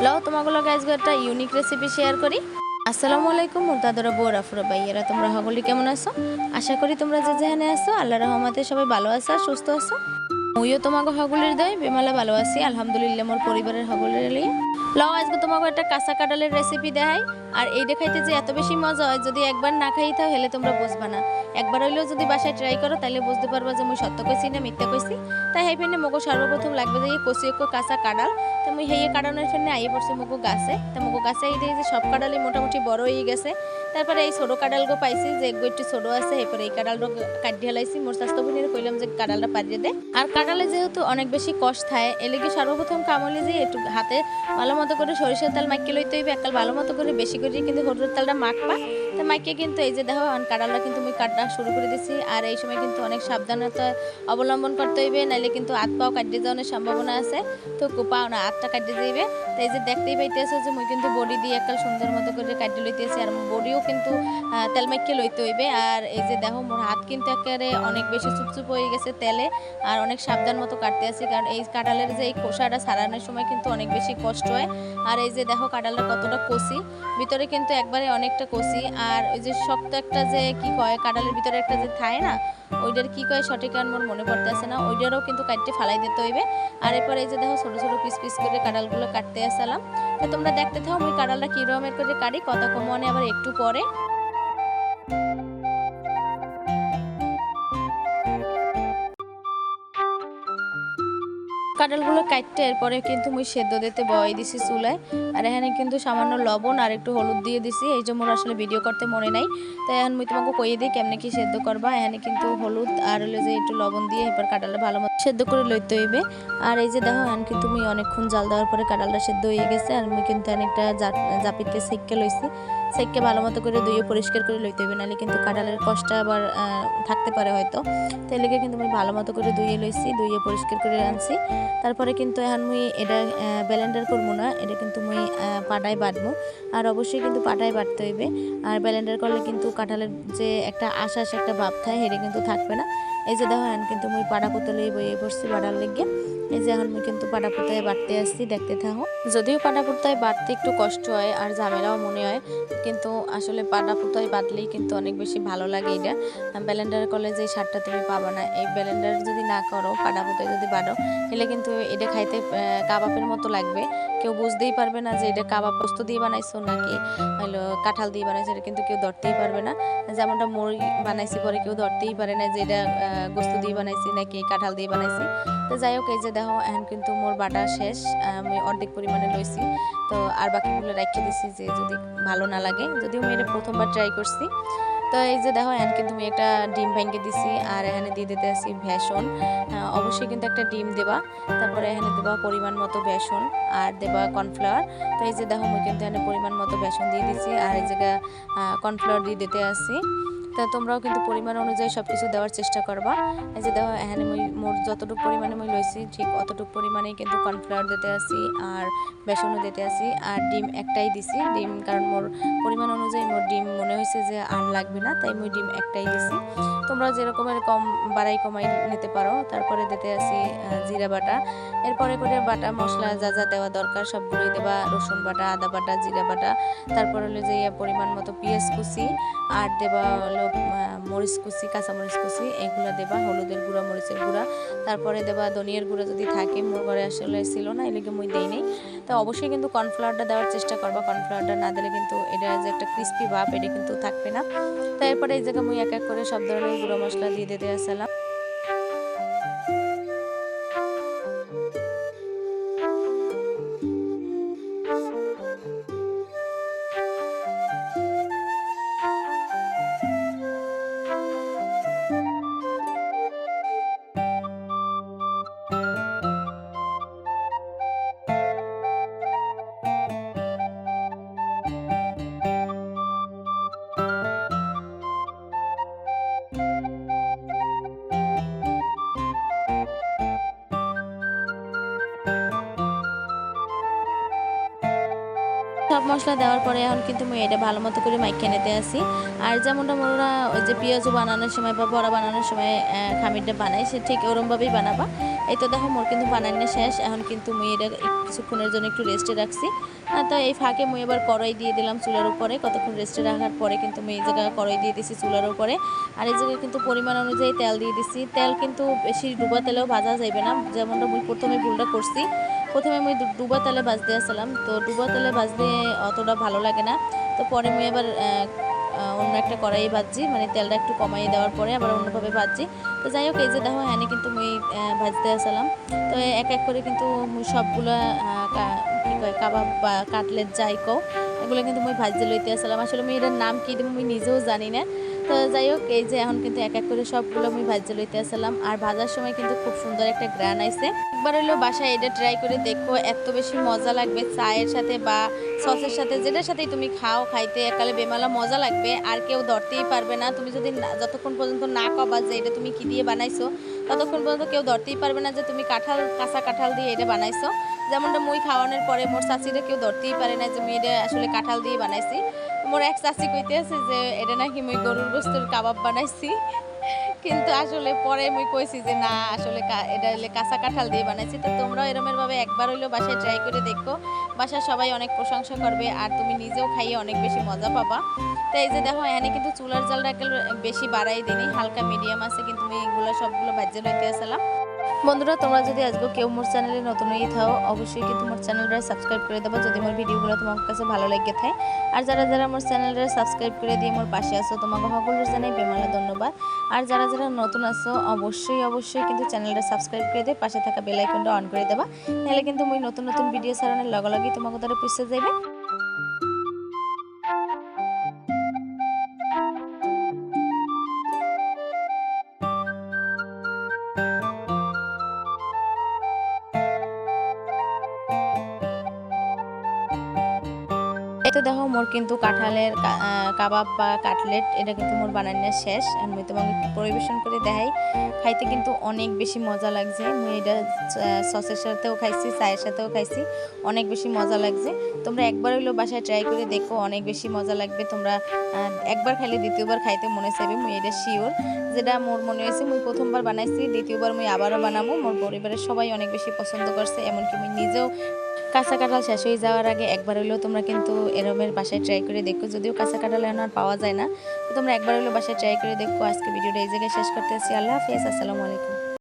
লও তোমাগুলো গাইজ একটা unique recipe share করি। আসসালামু আলাইকুম দাদারা বউ রাফুরা ভাইয়েরা, তোমরা সকলে কেমন আছো? আশা করি তোমরা যে যেখানে আছো আল্লাহর রহমতে সবাই ভালো আছো আর সুস্থ আছো। মুইও তোমাকে হগুলির দেয় বেমালা ভালো আছি আলহামদুলিল্লাহ। মোর পরিবারের হগুলির লিয়ে লও আজকে তোমাকে একটা কাঁচা কাঁঠালের রেসিপি দেখাই। আর এই দেখাইতে যে এত বেশি মজা হয়, যদি একবার না খাই থাও হেলে তোমরা বুঝবা না। একবার হইলেও যদি বাসায় ট্রাই করো তাহলে বুঝতে পারবা যে মুই সত্য কইছি না মিথ্যা কইছি। তাই হাই ফেনে মগো সর্বপ্রথম লাগবে যে কষি একটু কাঁচা কাঁঠাল। তো মুই হেয়ে কাটানোর ফেনে আইয়ে পড়ছি মগো গাছে। তো মগো গাছে এই যে সব কাঁঠালই মোটামুটি বড় হয়ে গেছে। তারপরে এই ছোটো কাঁঠালগো পাইছি যে একটু ছোটো আছে, এরপরে এই কাঁঠালটা কাটি হালাইছি। মোর স্বাস্থ্য বোনের কইলাম যে কাঁঠালটা পারিয়ে দে। আর কাঁঠালে যেহেতু অনেক বেশি কষ্ট থাকে এলেগে সর্বপ্রথম কামলে যে একটু হাতে ভালো মতো করে সরিষার তেল মাখিয়ে লইতে হইবে। একাল ভালো মতো করে বেশি করে কিন্তু হলুদ তেলটা মাখবা। তো মাখিয়ে কিন্তু এই যে দেখো কাঁঠালটা কিন্তু আমি কাটা শুরু করে দিছি। আর এই সময় কিন্তু অনেক সাবধানতা অবলম্বন করতে হইবে, নাইলে কিন্তু হাত পাও কাটিয়ে যাওয়ার সম্ভাবনা আছে। তো পাও না হাতটা কাটিয়ে যাইবে। তো এই যে দেখতেই পাইতেছো যে মুই কিন্তু বডি দিয়ে একাল সুন্দর মতো করে কাটিয়ে লইতেছি। আর বডিও কিন্তু তেল মাখিয়ে লইতে হইবে। আর এই যে দেখো মোর হাত কিন্তু একেবারে অনেক বেশি চুপচুপ হয়ে গেছে তেলে। আর অনেক সাবধান মতো কাটতে আছি, কারণ এই কাঁঠালের যে এই খোসাটা ছাড়ানোর সময় কিন্তু অনেক বেশি কষ্ট হয়। আর এই যে দেখো কাঁঠালটা কতটা কষি, ভিতরে কিন্তু একবারে অনেকটা কষি। আর ওই যে শক্ত একটা যে কি কয় কাঁঠালের ভিতরে একটা যে থাকে না, ওইটার কি কয় সঠিক আর মোর মনে পড়তেছে না, ওইটারও কিন্তু কাটতে ফালাই দিতে হইবে। আর এরপর এই যে দেখো ছোটো ছোটো পিস পিস করে কাঁঠালগুলো কাটতে আসলাম। তো তোমরা দেখতে থাও আমি কাঁঠালটা কী রকমের করে কাটি, কত কমনে আবার একটু পরে। কাঁঠালগুলো কাটতে এরপরে কিন্তু মুই সেদ্ধ দিতে বয় দিছি চুলায়। আর এখানে কিন্তু সামান্য লবণ আর একটু হলুদ দিয়ে দিছি, এই যে মোর আসলে ভিডিও করতে মনে নাই। তাই এখন মুই তোমাকে কইয়ে দিই কেমনে কি সেদ্ধ করবা। এখানে কিন্তু হলুদ আর হলো যে একটু লবণ দিয়ে এরপর কাঁঠালটা ভালো মতো সেদ্ধ করে লইতে হইবে। আর এই যে দেখো এখন কিন্তু মুই অনেকক্ষণ জাল দেওয়ার পরে কাঁঠালটা সেদ্ধ হয়ে গেছে। আর মুই কিন্তু অনেকটা জাপিতে সেঁকে লইছি। সেঁকে ভালো মতো করে ধুয়ে পরিষ্কার করে লইতে হইবে, নাহলে কিন্তু কাঁঠালের কষ্টটা আবার থাকতে পারে হয়তো। তাই লেগে কিন্তু আমি ভালো মতো করে ধুয়ে লইছি, ধুয়ে পরিষ্কার করে আনছি। তারপরে কিন্তু এখন মুই এটা ব্লেন্ডার করবো না, এটা কিন্তু মুই পাটায় বাটবো। আর অবশ্যই কিন্তু পাটায় বাটতে হইবে। আর ব্লেন্ডার করলে কিন্তু কাঁঠালের যে একটা আশাস একটা ভাব থাকে সেটা কিন্তু থাকবে না। এই যে দেখো এখন কিন্তু মুই পাটা পুতলেই বইয়ে পড়ছি বাটার লেগে। এই যে এখন মুই কিন্তু পাটা পুতায় বাটতে আসছি, দেখতে থাকো। যদিও পাটা পুতায় বাটতে একটু কষ্ট হয় আর ঝামেলাও মনে হয়, কিন্তু আসলে পাটা পুতায় বাটলেই কিন্তু অনেক বেশি ভালো লাগে। এটা ব্লেন্ডার করলে যে স্বাদটা তুমি পাবা না। এই ব্লেন্ডার যদি না করো পাটা পুতায় যদি বাটো তাহলে কিন্তু এটা খাইতে কাবাবের মতো লাগবে। কেউ বুঝতেই পারবে না যে এটা কাবাব পোস্ত দিয়ে বানাইছো নাকি হলো কাঁঠাল দিয়ে বানাইছো, এটা কিন্তু কেউ ধরতেই পারবে না। যেমনটা মুড়ি বানাইছি পরে কেউ ধরতেই পারে না যে এটা গোস্ত দিয়ে বানাইছি নাকি কাঁঠাল দিয়ে বানাইছি। তো যাই হোক এই যে দেখো এখন কিন্তু মোর বাটা শেষ, আমি অর্ধেক পরিমাণে লইছি। তো আর বাকিগুলো রেখে দিছি যে যদি ভালো না লাগে, যদিও আমি এটা প্রথমবার ট্রাই করছি। তো এই যে দেখো এখন কিন্তু আমি একটা ডিম ভেঙে দিছি। আর এখানে দিয়ে দিতে আসি বেসন। অবশ্যই কিন্তু একটা ডিম দেবা। তারপরে এখানে দেবা পরিমাণ মতো বেসন আর দেবা কর্নফ্লাওয়ার। তো এই যে দেখো আমি কিন্তু এখানে পরিমাণ মতো বেসন দিয়ে দিছি আর এই জায়গায় কর্নফ্লাওয়ার দিয়ে দিতে আসি। তা তোমরাও কিন্তু পরিমাণ অনুযায়ী সব কিছু দেওয়ার চেষ্টা করবা। এই যে দেখো এখানে মোর যতটুকু পরিমাণে মই লইছি ঠিক অতটুকু পরিমাণেই কিন্তু কর্নফ্লাওয়ার দিতে আসি আর বেসনও দিতে আসি। আর ডিম একটাই দিছি, ডিম কারণ মোর পরিমাণ অনুযায়ী মোর ডিম মনে হয়েছে যে আর লাগবে না, তাই মই ডিম একটাই দিছি। তোমরা যেরকমের কম বাড়াই কমাই নিতে পারো। তারপরে দিতে আসি জিরা বাটা। এরপরে করে বাটা মশলা যা যা দেওয়া দরকার সবগুলোই দেবা, রসুন বাটা, আদা বাটা, জিরা বাটা। তারপর হলো যে পরিমাণ মতো পেঁয়াজ কুচি আর দেবা হলো মরিচ কুচি, কাঁচা মরিচ কুচি এগুলো দেবা, হলুদের গুঁড়া, মরিচের গুঁড়া। তারপরে দেবা ধনিয়ার গুঁড়া, যদি থাকে মোর ঘরে আসলে ছিল না এলাকে মুই দেই নেই। তো অবশ্যই কিন্তু কর্নফ্লাওয়ারটা দেওয়ার চেষ্টা করবা, কর্নফ্লাওয়ারটা না দিলে কিন্তু এটা যে একটা ক্রিস্পি ভাব এটা কিন্তু থাকবে না। তারপরে এই জায়গায় মুই এক এক করে সব ধরনের গুঁড়ো মশলা দিয়ে দিতে আসলাম। সব মশলা দেওয়ার পরে এখন কিন্তু আমি এটা ভালো মতো করে মাইখে নিতে আসি। আর যেমনটা মোরা ওই যে পেঁয়াজও বানানোর সময় বা বড়া বানানোর সময় খামিরটা বানাই, সে ঠিক ওরমভাবেই বানাবা। এই তো দেখো মোর কিন্তু বানানো শেষ। এখন কিন্তু মুই এটা কিছুক্ষণের জন্য একটু রেস্টে রাখছি। তো এই ফাঁকে মুই এবার কড়াই দিয়ে দিলাম চুলার উপরে। কতক্ষণ রেস্টে রাখার পরে কিন্তু মুই এই জায়গায় কড়াই দিয়ে দিছি চুলার উপরে। আর এই জায়গায় কিন্তু পরিমাণ অনুযায়ী তেল দিয়ে দিছি। তেল কিন্তু বেশি ডুবা তেলেও ভাজা যাইবে না, যেমনটা মুই প্রথমে ভুলটা করছি। প্রথমে মুই ডুবা তেলে ভাজতে আসলাম, তো ডুবা তেলে ভাজতে অতটা ভালো লাগে না। তো পরে মুই এবার অন্য একটা কড়াই ভাজছি, মানে তেলটা একটু কমাই দেওয়ার পরে আবার অন্যভাবে ভাজছি। তো যাই হোক, এই যে দেখো হ্যাঁ কিন্তু মুই ভাজতে আসলাম। তো এক এক করে কিন্তু মুই সবগুলা কী কয় কাবাব বা কাটলেট যাই কও এগুলো কিন্তু মুই ভাজতে লইতে আসলাম। আসলে মুই এটার নাম কী দিব মুই নিজেও জানি না। তো যাই হোক, এই যে এখন কিন্তু এক এক করে সবগুলো মুই ভাজতে লইতে আসলাম। আর ভাজার সময় কিন্তু খুব সুন্দর একটা গ্রান আইছে। একবার হইলেও বাসায় এটা ট্রাই করে দেখো, এত বেশি মজা লাগবে চায়ের সাথে বা সসের সাথে, যেটার সাথেই তুমি খাও, খাইতে একালে বেমালা মজা লাগবে। আর কেউ ধরতেই পারবে না, তুমি যদি যতক্ষণ পর্যন্ত না কবা যে এটা তুমি কি দিয়ে বানাইছো, ততক্ষণ পর্যন্ত কেউ ধরতেই পারবে না যে তুমি কাঁচা কাঁঠাল দিয়ে এটা বানাইছো। যেমনটা মুই খাওয়ানোর পরে মোর চাচিরা কেউ ধরতেই পারে না যে মুই এটা আসলে কাঁঠাল দিয়ে বানাইছি। মোর এক চাচি কইতে আছে যে এটা নাকি মুই গরুর গোস্তের কাবাব বানাইছি। কিন্তু আসলে পরে মুই কইছি যে না, আসলে এটা হইলে কাঁচা কাঁঠাল দিয়ে বানাইছি। তো তোমরাও এরমের ভাবে একবার হইলেও বাসায় ট্রাই করে দেখো, বাসায় সবাই অনেক প্রশংসা করবে আর তুমি নিজেও খাইয়ে অনেক বেশি মজা পাবা। তো এই যে দেখো এখানে কিন্তু চুলার জালটা একেবারে বেশি বাড়াই দিনি, হালকা মিডিয়াম আছে, কিন্তু আমি এগুলো সবগুলো বাজ্যে লইতে আসলাম। বন্ধুরা, তোমরা যদি আজকে কেউ মোর চ্যানেলে নতুন হয়ে থাও, অবশ্যই কিন্তু মোর চ্যানেলটা সাবস্ক্রাইব করে দেবো যদি মোর ভিডিওগুলো তোমার কাছে ভালো লাগে থাকে। আর যারা যারা মোর চ্যানেলটা সাবস্ক্রাইব করে দিয়ে মোর পাশে আসো, তোমাকে সকলের জানাই বেমালা ধন্যবাদ। আর যারা যারা নতুন আসো, অবশ্যই কিন্তু চ্যানেলটা সাবস্ক্রাইব করে দিয়ে পাশে থাকা বেল আইকনটা অন করে দেবা, নাহলে কিন্তু মুই নতুন নতুন ভিডিও ছাড়ানোর লগে লগেই তোমাকে দ্বারা পৌঁছে যাবে। এই তো দেখো মোর কিন্তু কাঁঠালের কাবাব বা কাটলেট এটা কিন্তু মোর বানানো শেষ। আমি তোমাকে পরিবেশন করে দেখাই। খাইতে কিন্তু অনেক বেশি মজা লাগছে। মুই এটা সসের সাথেও খাইছি, চায়ের সাথেও খাইছি, অনেক বেশি মজা লাগছে। তোমরা একবার হইলেও বাসায় ট্রাই করে দেখো, অনেক বেশি মজা লাগবে। তোমরা একবার খাইলে দ্বিতীয়বার খাইতে মনে চাইবে, মুই এটা শিওর। যেটা মোর মনে হয়েছে মুই প্রথমবার বানাইছি, দ্বিতীয়বার মুই আবারও বানাবো। মোর পরিবারের সবাই অনেক বেশি পছন্দ করছে, এমনকি মুই নিজেও। কাঁচা কাঁঠাল শেষ হয়ে যাওয়ার আগে একবার হলেও তোমরা কিন্তু এরমের বাসায় ট্রাই করে দেখো, যদিও কাঁচা কাঁঠাল এখন আর পাওয়া যায় না। তো তোমরা একবার হলেও বাসায় ট্রাই করে দেখো। আজকে ভিডিওটা এই জায়গায় শেষ করতে আসছি। আল্লাহ হাফেজ, আসসালামু আলাইকুম।